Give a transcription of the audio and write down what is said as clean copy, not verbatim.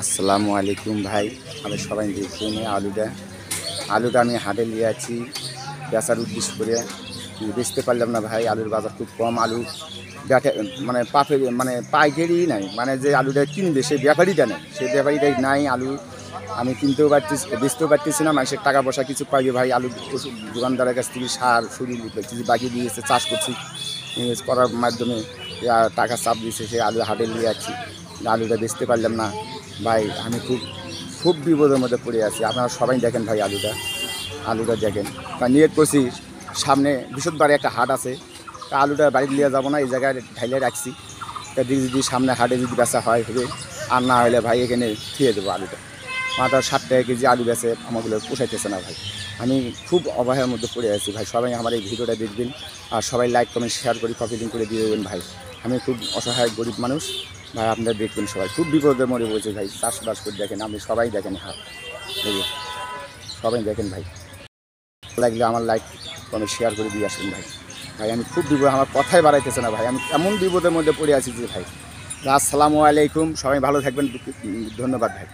আসসালামু আলাইকুম ভাই, আমি সবাই দেখুন আলুটা আমি হাটে নিয়ে আছি বেচার উদ্দেশ্য করে। বেচতে পারলাম না ভাই, আলুর বাজার খুব কম। আলু ব্যাটে মানে পাইকারি নাই, মানে যে আলুটা কিনবে সেই ব্যাপারীটা নেই, সেই ব্যাপারীটাই নাই। আলু আমি কিনতেও পারতেছি, বেচতেও পারতেছি না। মানুষের টাকা পয়সা কিছু পাইবে ভাই, আলু দোকানদারের কাছ থেকে সার শুরু কিছু বাকি দিয়েছে, চাষ করছি, ইনভেস্ট করার মাধ্যমে টাকা চাপ দিয়েছে, সেই আলু হাটে নিয়ে যাচ্ছি। আলুটা বেচতে পারলাম না ভাই। আমি খুব খুব বিপদের মধ্যে পড়ে আছি। আপনারা সবাই দেখেন ভাই, আলুটা দেখেন। তা নিয়ত করছি সামনে বৃহস্পতিবারে একটা হাট আছে, তা আলুটা বাড়ি নিয়ে যাবো না, এই জায়গায় ঢাইলে রাখছি। তা যদি সামনে হাটে যদি বেচা হয় হবে, আর না হলে ভাই এখানে থিয়ে দেবো আলুটা। মাত্র 60 টাকা কেজি আলু বেচে আমাগুলো পোষাইতেছে না ভাই। আমি খুব অবহেলার মধ্যে পড়ে আছি ভাই। সবাই আমার এই ভিডিওটা দেখবেন, আর সবাই লাইক কমেন্ট শেয়ার করে কপি লিঙ্ক করে দিয়ে দেবেন ভাই। আমি খুব অসহায় গরিব মানুষ ভাই, আপনারা দেখবেন সবাই। খুব বিপদে মরে পড়েছে ভাই, চাষবাস করে দেখেন, আপনি সবাই দেখেন হাট, সবাই দেখেন ভাই। লাগলে আমার লাইক কমেন্ট শেয়ার করে দিয়ে আসবেন ভাই। ভাই আমি খুব বিপদ, আমার কথাই বাড়াইতেছে না ভাই, আমি এমন বিপদের মধ্যে পড়ে আছি যে ভাই। আসসালামু আলাইকুম, সবাই ভালো থাকবেন, ধন্যবাদ ভাই।